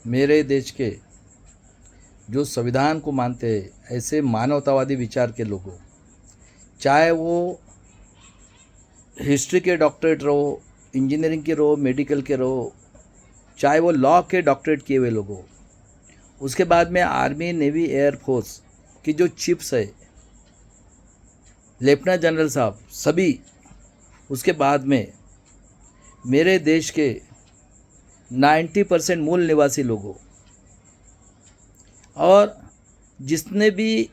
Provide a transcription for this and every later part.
मेरे देश के जो संविधान को मानते हैं, ऐसे मानवतावादी विचार के लोगों, चाहे वो हिस्ट्री के डॉक्टरेट रहो, इंजीनियरिंग के रहो, मेडिकल के रहो, चाहे वो लॉ के डॉक्टरेट किए हुए लोगों, उसके बाद में आर्मी, नेवी, एयरफोर्स की जो चिप्स है, लेफ्टिनेंट जनरल साहब, सभी, उसके बाद में मेरे देश के 90% मूल निवासी लोगों, और जितने भी,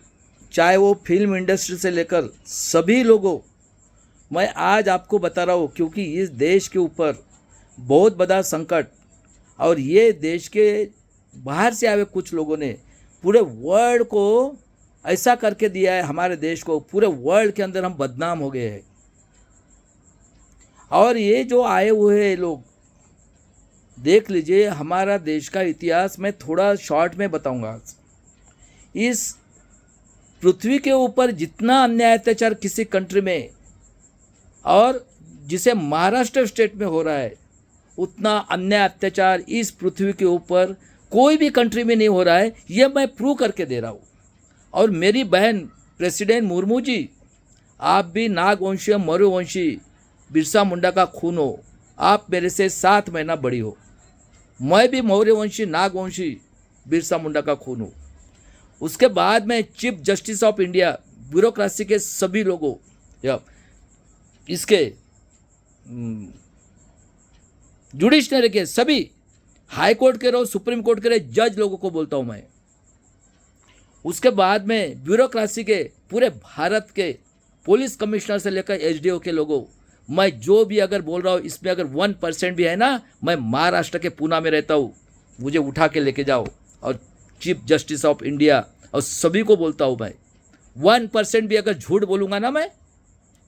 चाहे वो फिल्म इंडस्ट्री से लेकर सभी लोगों, मैं आज आपको बता रहा हूँ, क्योंकि इस देश के ऊपर बहुत बड़ा संकट, और ये देश के बाहर से आए हुए कुछ लोगों ने पूरे वर्ल्ड को ऐसा करके दिया है, हमारे देश को पूरे वर्ल्ड के अंदर हम बदनाम हो गए हैं। और ये जो आए हुए हैं लोग, देख लीजिए, हमारा देश का इतिहास मैं थोड़ा शॉर्ट में बताऊंगा। इस पृथ्वी के ऊपर जितना अन्याय अत्याचार किसी कंट्री में, और जिसे महाराष्ट्र स्टेट में हो रहा है, उतना अन्याय अत्याचार इस पृथ्वी के ऊपर कोई भी कंट्री में नहीं हो रहा है। ये मैं प्रूव करके दे रहा हूँ। और मेरी बहन प्रेसिडेंट मुर्मू जी, आप भी नागवंशी, मरुवंशी, बिरसा मुंडा का खून हो। आप मेरे से 7 महीना बड़ी हो। मैं भी मौर्यवंशी, नागवंशी, बिरसा मुंडा का खून हूँ। उसके बाद में chief justice of India, bureaucracy के सभी लोगों, या इसके जुडिशनरी के सभी, हाई कोर्ट के रहो, सुप्रीम कोर्ट के रहे जज लोगों को बोलता हूँ मैं। उसके बाद में ब्यूरोक्रेसी के पूरे भारत के पुलिस कमिश्नर से लेकर एसडीओ के लोगों, मैं जो भी अगर बोल रहा हूँ, इसमें अगर 1% भी है ना, मैं महाराष्ट्र के पूना में रहता हूँ, मुझे उठा के लेके जाओ। और चीफ जस्टिस ऑफ इंडिया और सभी को बोलता हूँ मैं, 1% भी अगर झूठ बोलूँगा ना मैं,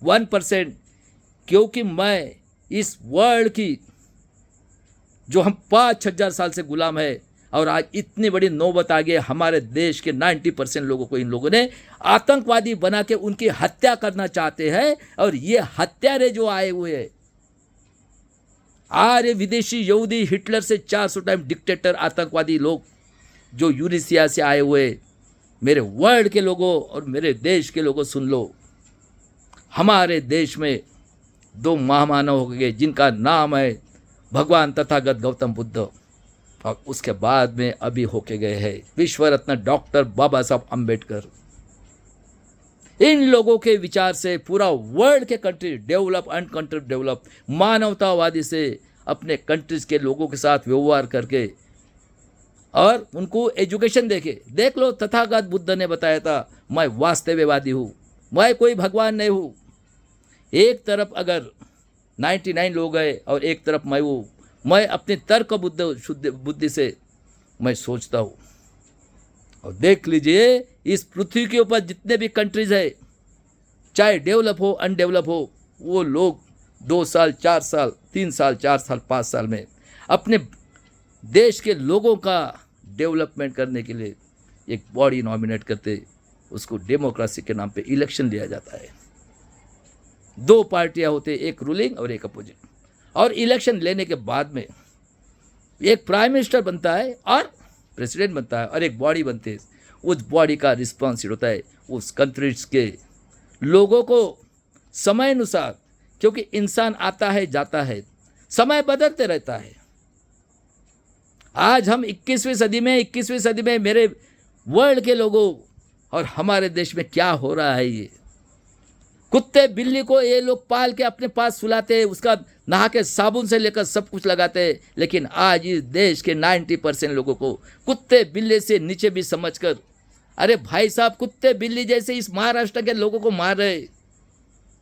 1%, क्योंकि मैं इस वर्ल्ड की, जो हम 5,000 साल से गुलाम है, और आज इतनी बड़ी नौबत आ गई, हमारे देश के 90% लोगों को इन लोगों ने आतंकवादी बना के उनकी हत्या करना चाहते हैं। और ये हत्यारे जो आए हुए हैं, आर्य विदेशी यहूदी, हिटलर से 400 टाइम डिक्टेटर आतंकवादी लोग जो यूरेशिया से आए हुए, मेरे वर्ल्ड के लोगों और मेरे देश के लोगों, सुन लो, हमारे देश में 2 महामानव हो गए, जिनका नाम है भगवान तथागत गौतम बुद्ध, और उसके बाद में अभी होके गए हैं विश्व रत्न डॉक्टर बाबा साहब अम्बेडकर। इन लोगों के विचार से पूरा वर्ल्ड के country develop, and country develop, मानवतावादी से अपने कंट्रीज के लोगों के साथ व्यवहार करके, और उनको एजुकेशन देके, देख लो, तथागत बुद्ध ने बताया था, मैं वास्तववादी हूँ, मैं कोई भगवान नहीं हूँ। एक तरफ अगर 99 लोग हैं और एक तरफ मैं हूँ, मैं अपने तर्क शुद्ध बुद्धि से मैं सोचता हूँ। और देख लीजिए, इस पृथ्वी के ऊपर जितने भी कंट्रीज है, चाहे डेवलप हो, अनडेवलप हो, वो लोग 2 साल, 4 साल, 3 साल, 4 साल, 5 साल में अपने देश के लोगों का डेवलपमेंट करने के लिए एक बॉडी नॉमिनेट करते, उसको डेमोक्रेसी के नाम पे इलेक्शन लिया जाता है। 2 पार्टियां होते, एक रूलिंग और एक अपोजिट, और इलेक्शन लेने के बाद में एक प्राइम मिनिस्टर बनता है और प्रेसिडेंट बनता है, और एक बॉडी बनती है। उस बॉडी का रिस्पॉन्सिबिलिटी होता है उस कंट्रीज के लोगों को समय अनुसार, क्योंकि इंसान आता है जाता है, समय बदलते रहता है। आज हम 21वीं सदी में मेरे वर्ल्ड के लोगों और हमारे देश में क्या हो रहा है, ये कुत्ते बिल्ली को ये लोग पाल के अपने पास सुलाते हैं, उसका नहा के साबुन से लेकर सब कुछ लगाते हैं। लेकिन आज इस देश के 90% लोगों को कुत्ते बिल्ली से नीचे भी समझकर, अरे भाई साहब, कुत्ते बिल्ली जैसे इस महाराष्ट्र के लोगों को मार रहे।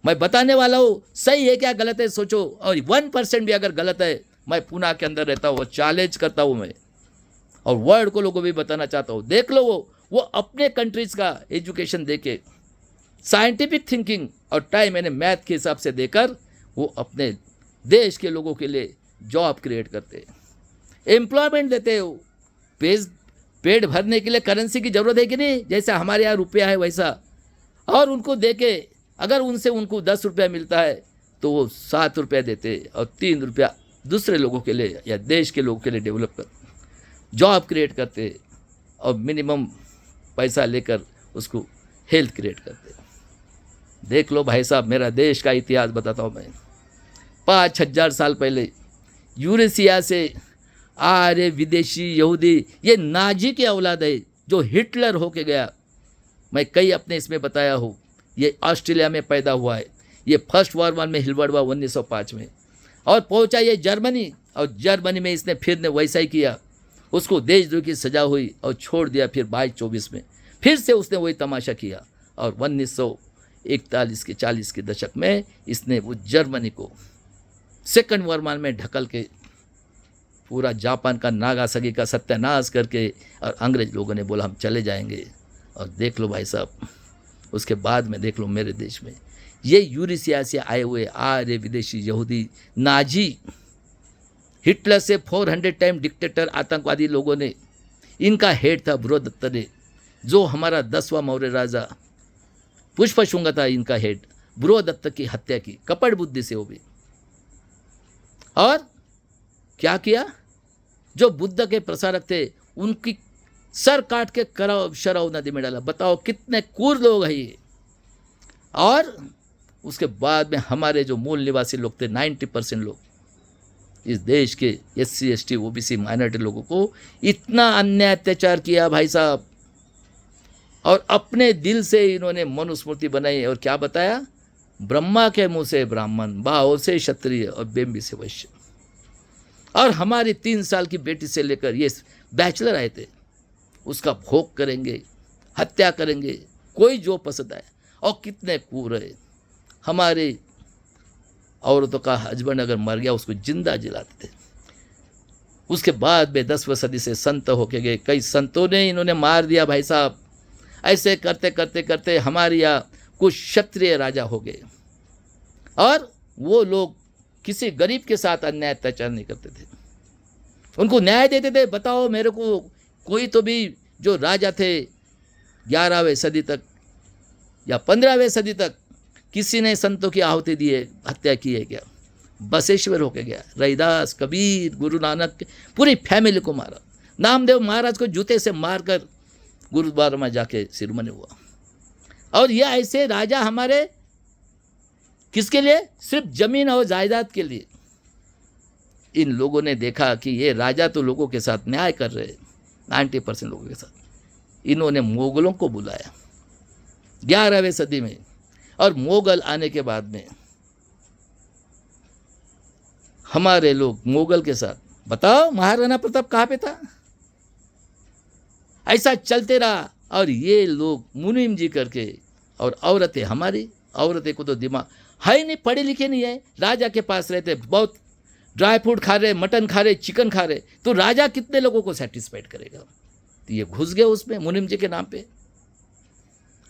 मैं बताने वाला हूँ, सही है क्या गलत है सोचो, और 1% भी अगर गलत है, मैं पुणे के अंदर रहता हूँ, चैलेंज करता हूँ मैं, और वर्ल्ड को लोगों भी बताना चाहता हूँ। देख लो, वो अपने कंट्रीज का एजुकेशन देके, साइंटिफिक थिंकिंग और टाइम मैंने मैथ के हिसाब से देकर, वो अपने देश के लोगों के लिए जॉब क्रिएट करते, एम्प्लॉयमेंट देते हो। पेट भरने के लिए करेंसी की ज़रूरत है कि नहीं, जैसा हमारे यहाँ रुपया है वैसा, और उनको देके अगर उनसे उनको 10 रुपया मिलता है तो वो 7 रुपया देते और 3 रुपया दूसरे लोगों के लिए या देश के लोगों के लिए डेवलप कर। जॉब क्रिएट करते और मिनिमम पैसा लेकर उसको हेल्थ क्रिएट करते। देख लो भाई साहब, मेरा देश का इतिहास बताता हूँ मैं। 5000 साल पहले यूरेशिया से आ रहे विदेशी यहूदी, ये नाजी की औलाद है जो हिटलर होके गया। मैं कई अपने इसमें बताया हूँ, ये ऑस्ट्रेलिया में पैदा हुआ है। ये फर्स्ट वॉर वन में हिलबड़ हुआ 1905 में, और पहुंचा ये जर्मनी, और जर्मनी में इसने फिर ने वैसा ही किया। उसको देशद्रोह की सजा हुई और छोड़ दिया। फिर 22-24 में फिर से उसने वही तमाशा किया, और 1941 के 40 के दशक में इसने वो जर्मनी को सेकंड वॉर में ढकल के पूरा जापान का नागासाकी का सत्यानाश करके, और अंग्रेज लोगों ने बोला हम चले जाएंगे। और देख लो भाई साहब, उसके बाद में देख लो मेरे देश में ये यूरेशिया से आए हुए आर्य विदेशी यहूदी नाजी, हिटलर से 400 टाइम डिक्टेटर आतंकवादी लोगों ने, इनका हेड था बृहदत्त ने, जो हमारा 10वां मौर्य राजा पुष्पशुंग था, इनका हेड बृहदत्त की हत्या की कपट बुद्धि से वो भी। और क्या किया, जो बुद्ध के प्रसारक थे उनकी सर काट के कराव शराव नदी में डाला। बताओ कितने क्रूर लोग हैं ये। और उसके बाद में हमारे जो मूल निवासी लोग थे 90% लोग इस देश के SC ST OBC माइनॉरिटी लोगों को इतना अन्याय अत्याचार किया भाई साहब। और अपने दिल से इन्होंने मनुस्मृति बनाई और क्या बताया, ब्रह्मा के मुंह से ब्राह्मण, बाहों से क्षत्रिय और बेम्बी से वैश्य। और हमारी 3 साल की बेटी से लेकर ये बैचलर आए थे, उसका भोग करेंगे, हत्या करेंगे, कोई जो पसंद आए। और कितने क्रूर है, हमारे औरतों का हस्बैंड अगर मर गया उसको जिंदा जलाते थे। उसके बाद में 10वीं सदी से संत होके गए, कई संतों ने इन्होंने मार दिया भाई साहब। ऐसे करते करते करते हमारे यहाँ कुछ क्षत्रिय राजा हो गए, और वो लोग किसी गरीब के साथ अन्याय अत्याचार नहीं करते थे, उनको न्याय देते थे। बताओ मेरे को कोई तो भी जो राजा थे 11वीं सदी तक या 15वीं सदी तक किसी ने संतों की आहुति दी है, हत्या की है क्या? बसेश्वर होके गया, रैदास, कबीर, गुरु नानक पूरी फैमिली को मारा। नामदेव महाराज को जूते से मारकर गुरुद्वारा में जाके सिरमनी हुआ। और ये ऐसे राजा हमारे किसके लिए? सिर्फ जमीन और जायदाद के लिए। इन लोगों ने देखा कि ये राजा तो लोगों के साथ न्याय कर रहे हैं, 90% लोगों के साथ। इन्होंने मुगलों को बुलाया 11वीं सदी में, और मुगल आने के बाद में हमारे लोग मुगल के साथ, बताओ महाराणा प्रताप कहाँ पे था? ऐसा चलते रहा। और ये लोग मुनीम जी करके, और औरतें, हमारी औरतें को तो दिमाग है ही नहीं, पढ़े लिखे नहीं है, राजा के पास रहते, बहुत ड्राई फ्रूट खा रहे, मटन खा रहे, चिकन खा रहे, तो राजा कितने लोगों को सेटिस्फाइड करेगा? तो ये घुस गए उसमें मुनीम जी के नाम पे।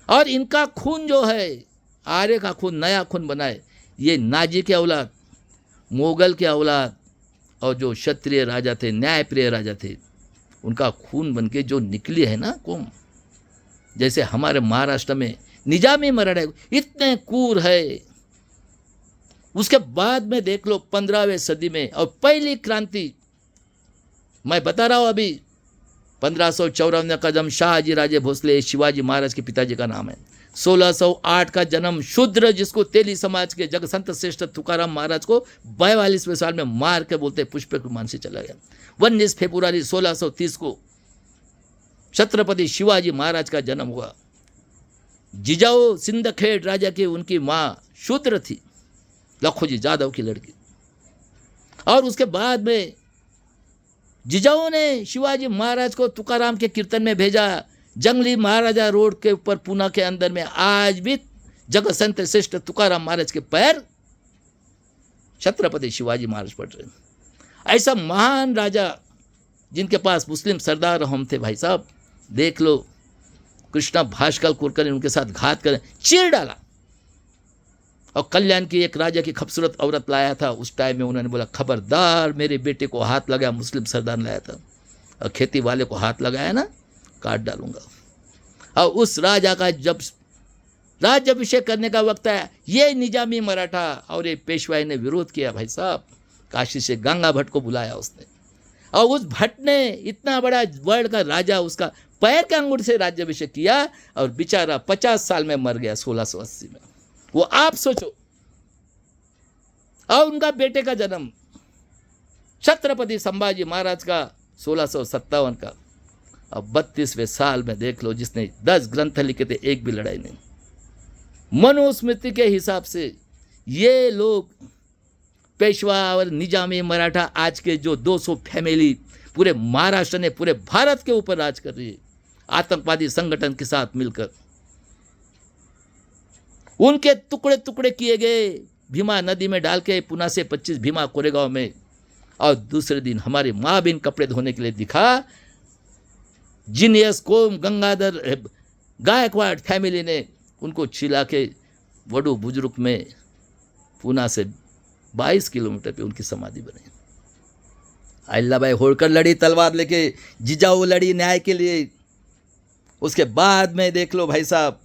और इनका खून जो है, आर्य का खून, नया खून बनाए। ये नाजी के औलाद, मुगल के औलाद, और जो क्षत्रिय राजा थे, न्यायप्रिय राजा थे, उनका खून बन के जो निकली है ना कौम, जैसे हमारे महाराष्ट्र में निजामी मराठा इतने क्रूर है। उसके बाद में देख लो 15वीं सदी में, और पहली क्रांति मैं बता रहा हूँ अभी, 1554 का जन्म शाहजी राजे भोसले, शिवाजी महाराज के पिताजी का नाम है। 1608 का जन्म शूद्र, जिसको तेली समाज के जग संत श्रेष्ठ तुकाराम महाराज को 42वें साल में मार के बोलते पुष्पक विमान से चला गया। 19 फरवरी 1630 को छत्रपति शिवाजी महाराज का जन्म हुआ। जिजाऊ सिंदखेड़ राजा की उनकी माँ शूद्र थी, लखोजी जादव की लड़की। और उसके बाद में जिजाऊ ने शिवाजी महाराज को तुकाराम के कीर्तन में भेजा। जंगली महाराजा रोड के ऊपर पूना के अंदर में आज भी जगत संत श्रेष्ठ तुकाराम महाराज के पैर छत्रपति शिवाजी महाराज पड़ रहे। ऐसा महान राजा जिनके पास मुस्लिम सरदार हम थे भाई साहब, देख लो कृष्णा भास्कर कुलकर्णी उनके साथ घात कर चीर डाला। और कल्याण की एक राजा की खूबसूरत औरत लाया था, उस टाइम में उन्होंने बोला खबरदार मेरे बेटे को हाथ लगाया, मुस्लिम सरदार लाया था, और खेती वाले को हाथ लगाया ना काट डालूंगा। और उस राजा का जब राज्याभिषेक करने का वक्त आया, ये निजामी मराठा और ये पेशवाई ने विरोध किया भाई साहब। काशी से गंगा भट्ट को बुलाया उसने, और उस भट्ट ने इतना बड़ा वर्ल्ड का राजा उसका पैर के अंगूठे से राज्याभिषेक किया और बेचारा 50 साल में मर गया 1680 में। वो आप सोचो। और उनका बेटे का जन्म छत्रपति संभाजी महाराज का 1657 का। अब 32वें साल में देख लो, जिसने 10 ग्रंथ लिखे थे, एक भी लड़ाई नहीं। मनुस्मृति के हिसाब से ये लोग पेशवा और निजामी मराठा आज के जो 200 फैमिली पूरे महाराष्ट्र ने पूरे भारत के ऊपर राज कर रही है आतंकवादी संगठन के साथ मिलकर। उनके टुकड़े टुकड़े किए गए भीमा नदी में डाल के पुणे से 25 भीमा कोरेगांव में। और दूसरे दिन हमारी माँ बहन कपड़े धोने के लिए दिखा, जीनियस कोम गंगाधर गायकवाड़ फैमिली ने उनको छिला के वडू बुजुर्ग में पुणे से 22 किलोमीटर पे उनकी समाधि बनी। अहिल्याबाई होळकर लड़ी तलवार लेके, जिजाऊ लड़ी न्याय के लिए। उसके बाद में देख लो भाई साहब,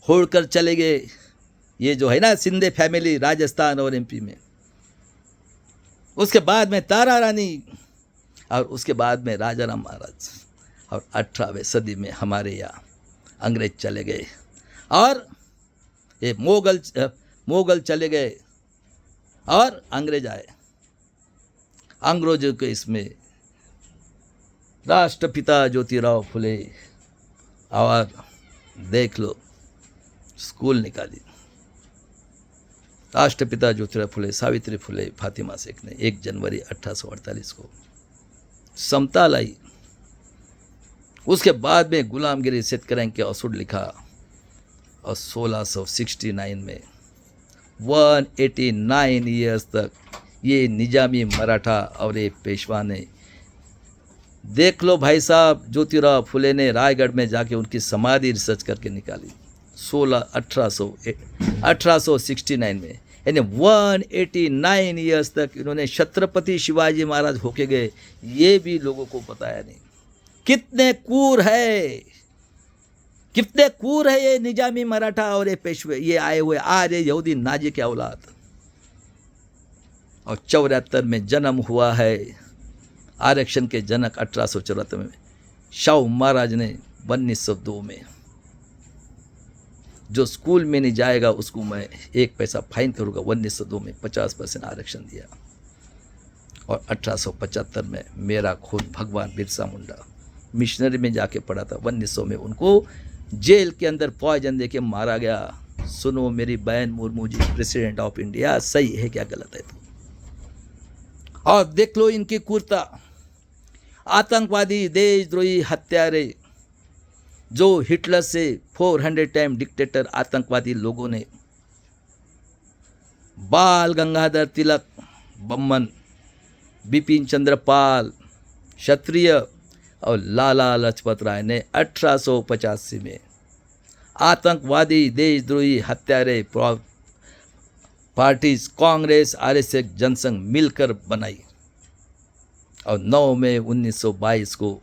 होळकर चले गए, ये जो है ना शिंदे फैमिली राजस्थान और एमपी में। उसके बाद में तारा रानी, और उसके बाद में राजाराम महाराज। और 18वीं सदी में हमारे यहाँ अंग्रेज चले गए और ये मोगल चले गए और अंग्रेज आए। अंग्रेजों के इसमें राष्ट्रपिता ज्योतिराव फुले और देख लो स्कूल निकाली। राष्ट्रपिता ज्योतिराव फुले, सावित्री फुले, फातिमा शेख ने 1 जनवरी 1848 को समता लाई। उसके बाद में गुलामगिरी शेतकऱ्यांके असूड लिखा और 1669 में 189 ईयर्स तक ये निजामी मराठा और ये पेशवा ने, देख लो भाई साहब, ज्योतिराव फुले ने रायगढ़ में जाके उनकी समाधि रिसर्च करके निकाली 1869 में। यानी 189 ईयर्स तक इन्होंने छत्रपति शिवाजी महाराज होके गए, ये भी लोगों को बताया नहीं। कितने क्रूर है, कितने क्रूर है ये निजामी मराठा और ये पेशवे, ये आए हुए आर्य यहूदी नाजी के औलाद। और 74 में जन्म हुआ है आरक्षण के जनक 1874 में शाहू महाराज ने 1902 में। जो स्कूल में नहीं जाएगा उसको मैं 1 पैसा फाइन करूँगा। 1902 में 50% आरक्षण दिया। और 1875 में मेरा खुद भगवान बिरसा मुंडा मिशनरी में जाके पढ़ा था। 1900 में उनको जेल के अंदर पॉइजन दे के मारा गया। सुनो मेरी बहन Murmu ji, president of India, सही है क्या गलत है? तो और देख लो इनकी क्रूरता। आतंकवादी, देशद्रोही, हत्यारे, जो हिटलर से 400 टाइम डिक्टेटर आतंकवादी लोगों ने, बाल गंगाधर तिलक, बम्मन, बिपिन चंद्र पाल, क्षत्रिय और लाला लाजपत राय ने 1885 में आतंकवादी, देशद्रोही, हत्यारे पार्टीज कांग्रेस, आरएसएस, जनसंघ मिलकर बनाई। और 9 मई 1922 को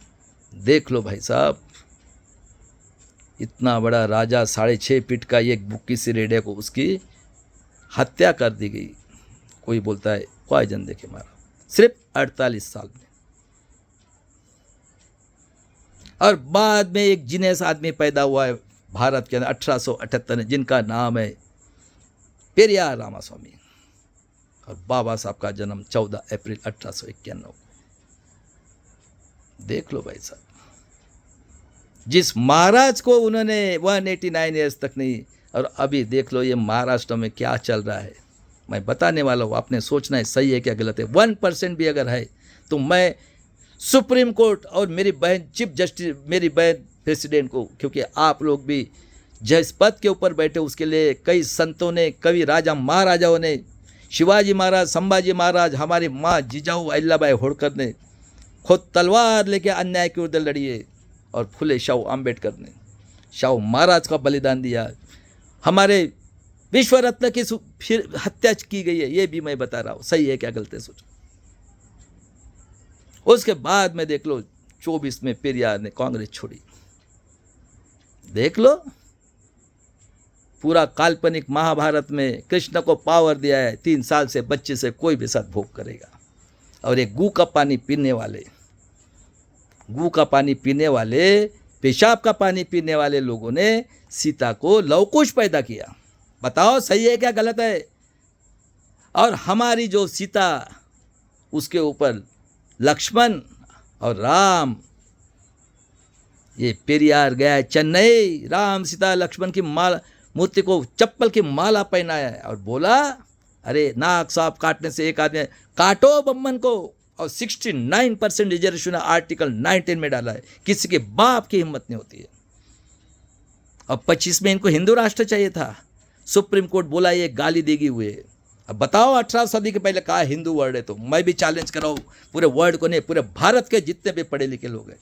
देख लो भाई साहब, इतना बड़ा राजा 6.5 फीट का एक बुक्की सी रेडिया को उसकी हत्या कर दी गई। कोई बोलता है पॉइजन दे के मारा, सिर्फ 48 साल में। और बाद में एक जीनियस आदमी पैदा हुआ है भारत के अंदर 1878 में, जिनका नाम है पेरियार रामास्वामी। और बाबा साहब का जन्म 14 अप्रैल 1891। देख लो भाई साहब, जिस महाराज को उन्होंने 189 ईयर्स तक नहीं, और अभी देख लो ये महाराष्ट्र में क्या चल रहा है। मैं बताने वाला हूँ, आपने सोचना है सही है क्या गलत है। 1% भी अगर है तो मैं सुप्रीम कोर्ट और मेरी बहन चीफ जस्टिस, मेरी बहन प्रेसिडेंट को, क्योंकि आप लोग भी जिस पद के ऊपर बैठे उसके लिए कई संतों ने, कई राजा महाराजाओं ने, शिवाजी महाराज, संभाजी महाराज, हमारी माँ जिजाऊ अहिल्याबाई होळकर ने खुद तलवार लेके अन्याय के विरुद्ध लड़ी है। और फुले शाहू अम्बेडकर ने शाहू महाराज का बलिदान दिया। हमारे विश्व रत्न की फिर हत्या की गई है, ये भी मैं बता रहा हूँ, सही है क्या गलत है सोचो। उसके बाद में देख लो 24 में पेरियार ने कांग्रेस छोड़ी। देख लो पूरा काल्पनिक महाभारत में कृष्ण को पावर दिया है, 3 साल से बच्चे से कोई भी सदभोग करेगा। और एक गू का पानी पीने वाले, गू का पानी पीने वाले, पेशाब का पानी पीने वाले लोगों ने सीता को लवकुश पैदा किया। बताओ सही है क्या गलत है? और हमारी जो सीता, उसके ऊपर लक्ष्मण और राम, ये पेरियार गया चेन्नई, राम सीता लक्ष्मण की माला, मूर्ति को चप्पल की माला पहनाया है और बोला अरे नाक सांप काटने से एक आदमी, काटो बम्मन को। और 69% रिजर्वेशन आर्टिकल 19 में डाला है, किसी के बाप की हिम्मत नहीं होती है। अब 25 में इनको हिंदू राष्ट्र चाहिए था, सुप्रीम कोर्ट बोला ये गाली देगी हुए। अब बताओ 18 सदी के पहले कहा हिंदू वर्ड है? तो मैं भी चैलेंज कर रहा हूँ पूरे वर्ल्ड को नहीं, पूरे भारत के जितने भी पढ़े लिखे लोग हैं,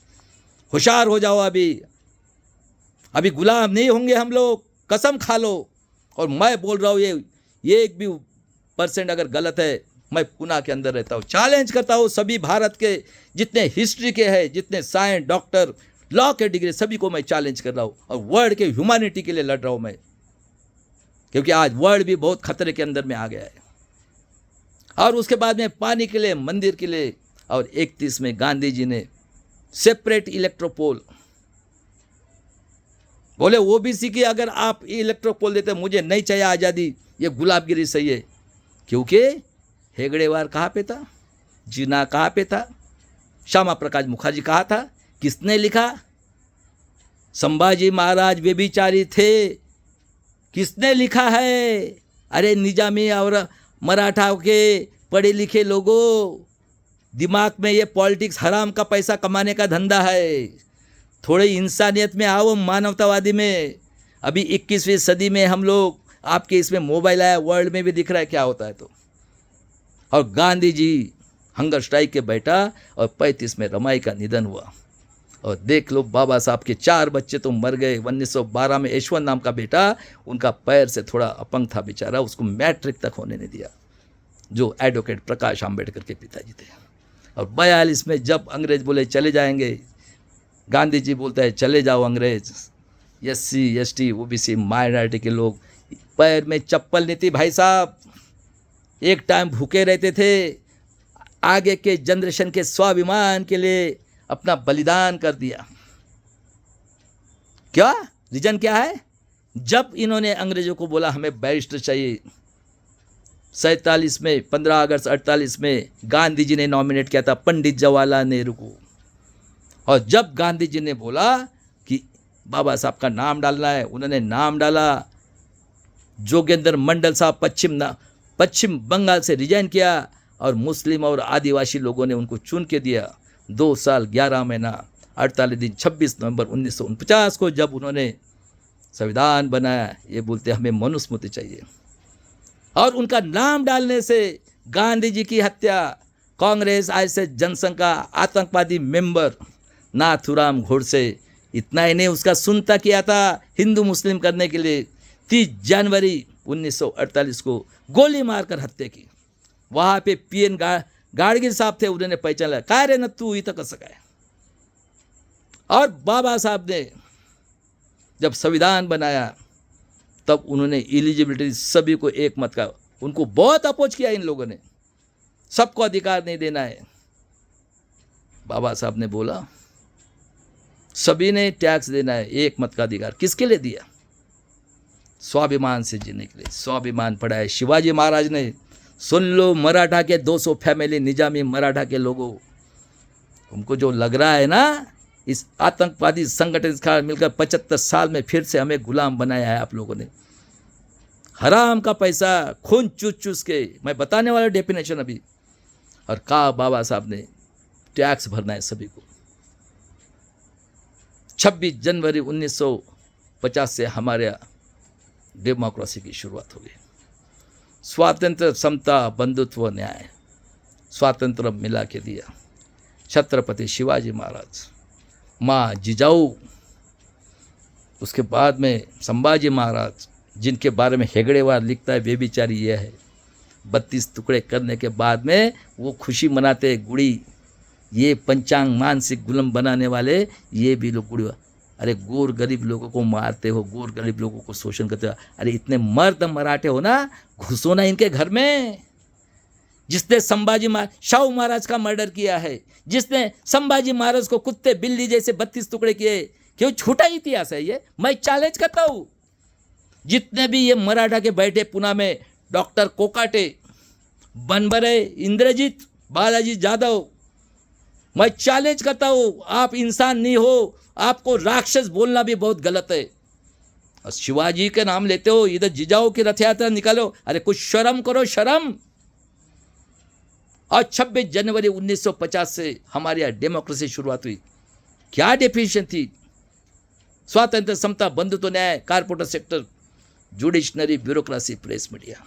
होशियार हो जाओ। अभी गुलाम नहीं होंगे हम लोग, कसम खा लो। और मैं बोल रहा हूँ ये 1% अगर गलत है, मैं पुणे के अंदर रहता हूँ, चैलेंज करता हूँ सभी भारत के जितने हिस्ट्री के हैं, जितने साइंस, डॉक्टर, लॉ के डिग्री, सभी को मैं चैलेंज कर रहा हूँ और वर्ल्ड के ह्यूमैनिटी के लिए लड़ रहा हूँ मैं, क्योंकि आज वर्ल्ड भी बहुत खतरे के अंदर में आ गया है। और उसके बाद में पानी के लिए, मंदिर के लिए, और 31 में गांधी जी ने सेपरेट इलेक्ट्रोपोल बोले, ओबीसी की अगर आप इलेक्ट्रोपोल देते, मुझे नहीं चाहिए आज़ादी, ये गुलामगिरी सही है। क्योंकि हेगड़ेवार कहाँ पे था, जीना कहाँ पे था, श्यामा प्रकाश मुखर्जी कहाँ था, किसने लिखा? संभाजी महाराज व्यभिचारी थे, किसने लिखा है? अरे निजामी और मराठा के पढ़े लिखे लोगों, दिमाग में ये पॉलिटिक्स हराम का पैसा कमाने का धंधा है। थोड़ी इंसानियत में आओ, मानवतावादी में। अभी 21वीं सदी में हम लोग, आपके इसमें मोबाइल आया, वर्ल्ड में भी दिख रहा है क्या होता है। तो और गांधी जी हंगर स्ट्राइक के बैठा और 35 में रमाई का निधन हुआ। और देख लो, बाबा साहब के 4 बच्चे तो मर गए। 1912 में यशवंत नाम का बेटा, उनका पैर से थोड़ा अपंग था बेचारा, उसको मैट्रिक तक होने नहीं दिया, जो एडवोकेट प्रकाश आंबेडकर के पिताजी थे। और 42 में जब अंग्रेज बोले चले जाएंगे, गांधी जी बोलता है चले जाओ अंग्रेज। SC ST OBC माइनॉरिटी के लोग, पैर में चप्पल नहीं थी भाई साहब, एक टाइम भूखे रहते थे, आगे के जनरेशन के स्वाभिमान के लिए अपना बलिदान कर दिया। क्या रीजन क्या है? जब इन्होंने अंग्रेजों को बोला हमें बैरिस्टर चाहिए, 47 में 15 अगस्त 48 में गांधी जी ने नॉमिनेट किया था पंडित जवाहरलाल नेहरू को। और जब गांधी जी ने बोला कि बाबा साहब का नाम डालना है, उन्होंने नाम डाला। जोगेंद्र मंडल साहब पश्चिम बंगाल से रिजाइन किया और मुस्लिम और आदिवासी लोगों ने उनको चुन के दिया। 2 साल 11 महीना 48 दिन 26 नवंबर 1949 को जब उन्होंने संविधान बनाया, ये बोलते हमें मनुस्मृति चाहिए। और उनका नाम डालने से गांधी जी की हत्या, कांग्रेस ISS जनसंघ का आतंकवादी मेंबर नाथूराम गोडसे, इतना ही नहीं, उसका सुनता किया था हिंदू मुस्लिम करने के लिए। 30 जनवरी 1948 को गोली मारकर हत्या की। वहाँ पे PN गाडगिल साहब थे, उन्होंने पहचाना, काय रे न तू इथं कसं काय। और बाबा साहब ने जब संविधान बनाया, तब उन्होंने एलिजिबिलिटी सभी को एक मत का, उनको बहुत अपोज किया इन लोगों ने, सबको अधिकार नहीं देना है। बाबा साहब ने बोला सभी ने टैक्स देना है, एक मत का अधिकार किसके लिए दिया? स्वाभिमान से जीने के लिए। स्वाभिमान पढ़ा है शिवाजी महाराज ने। सुन लो मराठा के 200 फैमिली, निजामी मराठा के लोगों, तुमको जो लग रहा है ना, इस आतंकवादी संगठन के साथ मिलकर 75 साल में फिर से हमें गुलाम बनाया है आप लोगों ने। हराम का पैसा खून चूस चूस के, मैं बताने वाला डेफिनेशन अभी। और कहा बाबा साहब ने टैक्स भरना है सभी को। 26 जनवरी 1950 से हमारे डेमोक्रेसी की शुरुआत हो गई। स्वातंत्र, समता, बंधुत्व, न्याय, स्वातंत्र मिला के दिया छत्रपति शिवाजी महाराज, माँ जिजाऊ, उसके बाद में संभाजी महाराज, जिनके बारे में हेगड़ेवार लिखता है वे बेचारी ये है। 32 टुकड़े करने के बाद में वो खुशी मनाते हैं गुड़ी। ये पंचांग मानसिक गुलाम बनाने वाले ये भी लोग गुड़ी, अरे गोर गरीब लोगों को मारते हो, गोर गरीब लोगों को शोषण करते हो। अरे इतने मर्द मराठे हो ना, घुसो ना इनके घर में, जिसने शाहू महाराज का मर्डर किया है, जिसने संभाजी महाराज को कुत्ते बिल्ली जैसे 32 टुकड़े किए, क्यों झूठा इतिहास है ये? मैं चैलेंज करता हूं जितने भी ये मराठा के बैठे पुणे में, डॉक्टर कोकाटे, बनबरे, इंद्रजीत, बालाजी जाधव, मैं चैलेंज करता हूं, आप इंसान नहीं हो, आपको राक्षस बोलना भी बहुत गलत है। और शिवाजी के नाम लेते हो, इधर जिजाऊ की रथ यात्रा निकालो, अरे कुछ शर्म करो, शर्म। और 26 जनवरी 1950 से हमारे यहाँ डेमोक्रेसी शुरुआत हुई। क्या डेफिनेशन थी? स्वातंत्र, समता, बंधुत्व, न्याय, corporate sector, judiciary, bureaucracy, press, media.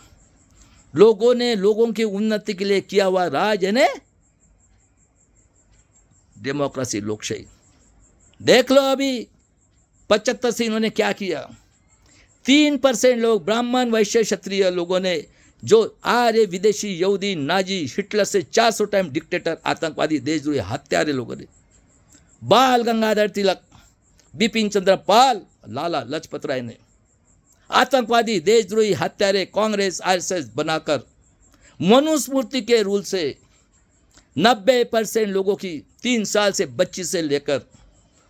लोगों ने लोगों की उन्नति के लिए किया हुआ राज है डेमोक्रेसी, लोकशाही। देख लो अभी 75 से इन्होंने क्या किया। 3% लोग, ब्राह्मण, वैश्य, क्षत्रिय लोगों ने, जो आर्य, विदेशी, यहूदी, नाजी, हिटलर से 400 टाइम डिक्टेटर, आतंकवादी, देशद्रोही, हत्यारे लोगों ने, बाल गंगाधर तिलक, बिपिन चंद्र पाल, लाला लजपत राय ने आतंकवादी, देशद्रोही, हत्यारे, कांग्रेस, आरएसएस बनाकर मनुस्मृति के रूल से 90% लोगों की 3 साल से बच्ची से लेकर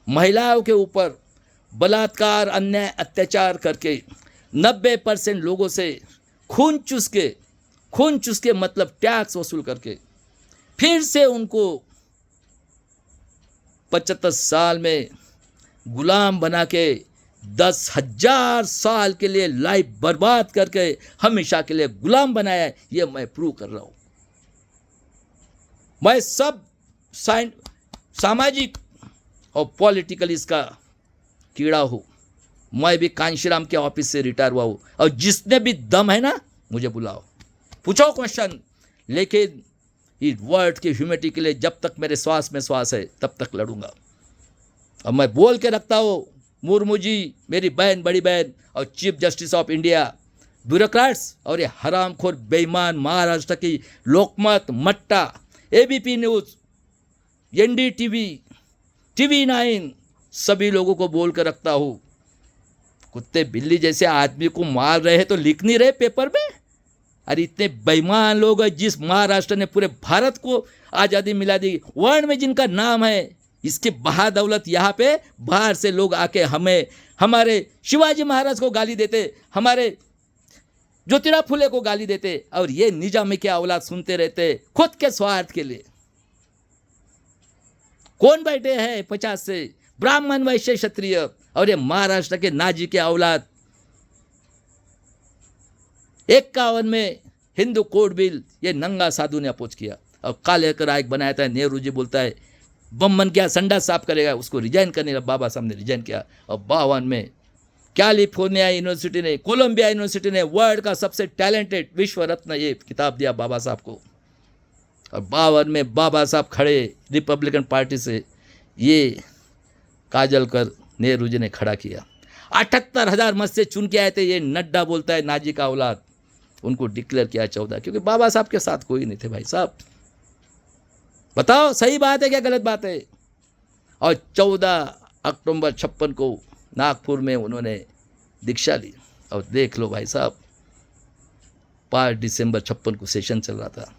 महिलाओं के ऊपर बलात्कार, अन्याय, अत्याचार करके 90% लोगों से खून चूस के मतलब टैक्स वसूल करके फिर से उनको 75 साल में गुलाम बना के 10,000 साल के लिए लाइफ बर्बाद करके हमेशा के लिए गुलाम बनाया है। ये मैं प्रूव कर रहा हूं। मैं सब सामाजिक और पॉलिटिकल इसका कीड़ा हूं। मैं भी कांशीराम के ऑफिस से रिटायर हुआ हूं, और जिसने भी दम है ना, मुझे बुलाओ, पूछो क्वेश्चन। लेकिन इस वर्ल्ड की ह्यूमैनिटी के लिए जब तक मेरे श्वास में श्वास है तब तक लड़ूंगा। और मैं बोल के रखता हूं, मुर्मू जी मेरी बहन, बड़ी बहन, और chief justice of India, bureaucrats और ये हरामखोर बेईमान महाराष्ट्र की लोकमत, मट्टा, एबीपी न्यूज, एनडीटीवी, टीवी 9, सभी लोगों को बोल कर रखता हूं, कुत्ते बिल्ली जैसे आदमी को मार रहे हैं तो लिख नहीं रहे पेपर में? अरे इतने बेईमान लोग हैं, जिस महाराष्ट्र ने पूरे भारत को आज़ादी मिला दी, वर्ल्ड में जिनका नाम है, इसकी बहादौलत यहाँ पे बाहर से लोग आके हमारे शिवाजी महाराज को गाली देते, हमारे ज्योतिराव फुले को गाली देते, और ये निजामी के औलाद सुनते रहते खुद के स्वार्थ के लिए। कौन बैठे हैं 50 से? ब्राह्मण, वैश्य, क्षत्रिय, और ये महाराष्ट्र के नाजी के औलाद। 51 में हिंदू कोड बिल ये नंगा साधु ने अपोज किया, और काले कर आयोग बनाया था। नेहरू जी बोलता है बम्बन क्या संडास साफ करेगा, उसको रिजाइन करने का बाबा साहब ने रिजाइन किया। और 52 में कैलिफोर्निया यूनिवर्सिटी ने, कोलंबिया यूनिवर्सिटी ने वर्ल्ड का सबसे टैलेंटेड विश्व रत्न ये किताब दिया बाबा साहब को। और 52 में बाबा साहब खड़े रिपब्लिकन पार्टी से, ये काजल कर नेहरू जी ने खड़ा किया। 78,000 मत से चुन के आए थे। ये नड्डा बोलता है नाजी का औलाद, उनको डिक्लेयर किया 14, क्योंकि बाबा साहब के साथ कोई नहीं थे। भाई साहब बताओ सही बात है क्या गलत बात है? और 14 अक्टूबर 56 को नागपुर में उन्होंने दीक्षा ली। और देख लो भाई साहब, 5 दिसंबर 56 को सेशन चल रहा था।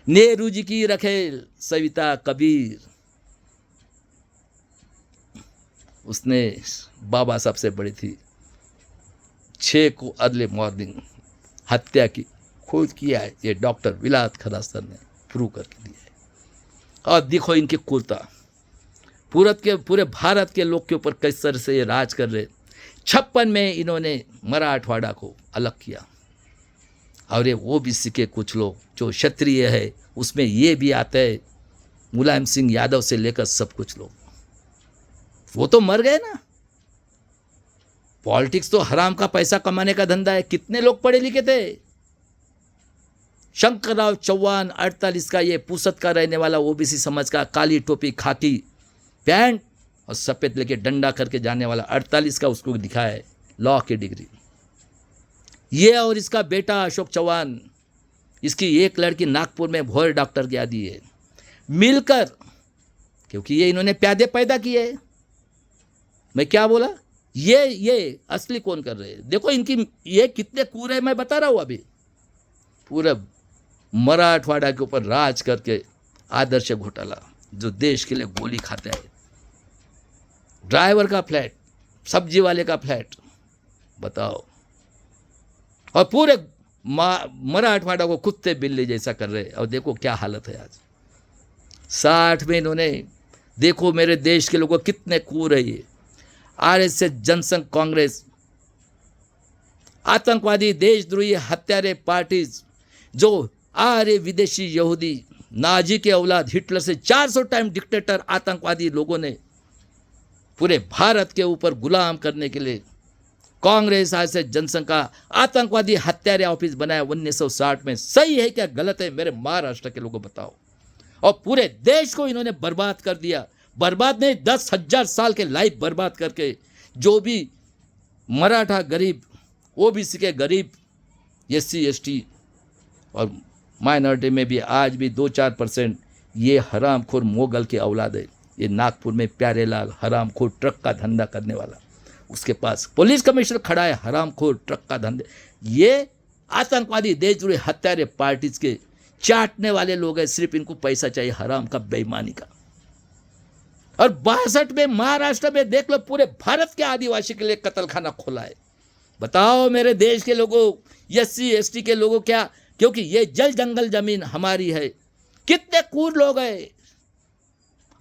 नेहरू जी की रखेल सविता कबीर, उसने बाबा साहब से बड़ी थी, 6 को अर्ली मॉर्निंग हत्या की खोज किया है। ये डॉक्टर विलायत खदास्तर ने प्रूव करके दिया है। और देखो इनकी क्रूरता, पूरे भारत के लोग के ऊपर किस तरह से ये राज कर रहे। 56 में इन्होंने मराठवाड़ा को अलग किया, और ये ओबीसी के कुछ लोग जो क्षत्रिय है उसमें ये भी आते हैं, मुलायम सिंह यादव से लेकर सब कुछ लोग, वो तो मर गए ना। पॉलिटिक्स तो हराम का पैसा कमाने का धंधा है। कितने लोग पढ़े लिखे थे? शंकरराव चौहान 48 का, ये पुसद का रहने वाला ओबीसी समाज का, काली टोपी, खाकी पैंट और सफेद लेके डंडा करके जाने वाला 48 का, उसको दिखा है लॉ की डिग्री। ये और इसका बेटा अशोक चौहान, इसकी एक लड़की नागपुर में भोर डॉक्टर की आदि है, मिलकर, क्योंकि ये इन्होंने प्यादे पैदा किए। मैं क्या बोला? ये असली कौन कर रहे हैं? देखो इनकी ये कितने कूरे, मैं बता रहा हूँ अभी। पूरा मराठवाड़ा के ऊपर राज करके आदर्श घोटाला, जो देश के लिए गोली खाते हैं, ड्राइवर का फ्लैट, सब्जी वाले का फ्लैट, बताओ, और पूरे मराठवाड़ा को कुत्ते बिल्ली जैसा कर रहे। और देखो क्या हालत है आज 60 में इन्होंने, देखो मेरे देश के लोगों कितने कूर है ये। आरएसएस, जनसंघ, कांग्रेस, आतंकवादी, देशद्रोही, हत्यारे पार्टीज, जो आर्य विदेशी यहूदी, नाजी के औलाद, हिटलर से 400 टाइम डिक्टेटर आतंकवादी लोगों ने पूरे भारत के ऊपर गुलाम करने के लिए कांग्रेस, आरएसएस, जनसंघ का आतंकवादी हत्यारे ऑफिस बनाया 1960 में। सही है क्या गलत है मेरे महाराष्ट्र के लोगों बताओ। और पूरे देश को इन्होंने बर्बाद कर दिया। बर्बाद नहीं, 10,000 साल के लाइफ बर्बाद करके जो भी मराठा गरीब, ओबीसी के गरीब, एससी, एसटी और माइनॉरिटी में भी आज भी 2-4% ये हरामखोर मोगल के औलाद है। ये नागपुर में प्यारेलाल हरामखोर ट्रक का धंधा करने वाला, उसके पास पुलिस कमिश्नर खड़ा है, हरामखोर ट्रक का धंधे। ये आतंकवादी, देशद्रोही, हत्यारे पार्टीज के चाटने वाले लोग हैं। सिर्फ इनको पैसा चाहिए, हराम का, बेईमानी का। और 62 में महाराष्ट्र में देख लो, पूरे भारत के आदिवासी के लिए कत्लखाना खोला है। बताओ मेरे देश के लोगों, एससी, एसटी के लोगों, क्या, क्योंकि ये जल जंगल जमीन हमारी है। कितने कूर लोग हैं।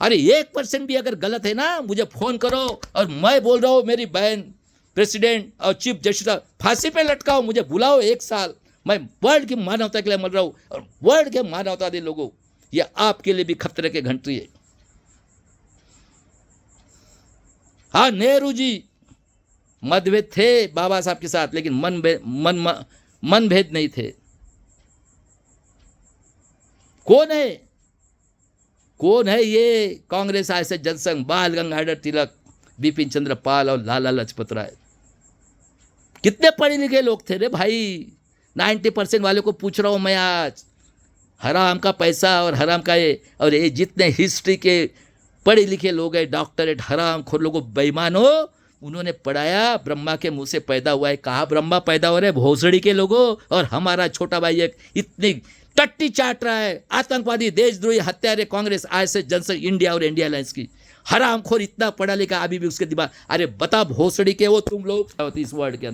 अरे 1% भी अगर गलत है ना, मुझे फोन करो और मैं बोल रहा हूँ मेरी बहन प्रेसिडेंट और चीफ जस्टिस फांसी पे लटकाओ, मुझे बुलाओ 1 साल। मैं वर्ल्ड की मानवता के लिए मर रहा हूँ, और वर्ल्ड के मानवतावादी लोगों, ये आपके लिए भी खतरे के घंटी है। हाँ, नेहरू जी मतभेद थे बाबा साहब के साथ, लेकिन मनभेद नहीं थे। कौन है ये कांग्रेस, आरएसएस, जनसंघ, बाल गंगाधर तिलक, बिपिन चंद्र पाल और लाला लाजपत राय। कितने पढ़े लिखे लोग थे रे भाई। 90% वाले को पूछ रहा हूँ मैं आज। हराम का पैसा और हराम का ये, और ये जितने हिस्ट्री के पढ़े लिखे लोग हैं, डॉक्टरेट, हराम खोर लोगों, बेईमान हो, उन्होंने पढ़ाया ब्रह्मा के मुंह से पैदा हुआ है। कहा ब्रह्मा पैदा हो रहे भोसड़ी के लोगों, और हमारा छोटा भाई एक इतनी टट्टी चाट रहा है। आतंकवादी, देशद्रोही, हत्यारे, कांग्रेस, आरएसएस, जनसंघ, इंडिया और इंडिया अलायंस की हरामखोर, इतना पढ़ा लिखा, अभी भी उसके दिमाग। अरे बता भोसड़ी के वो तुम लोग इस वर्ल्ड के अंदर।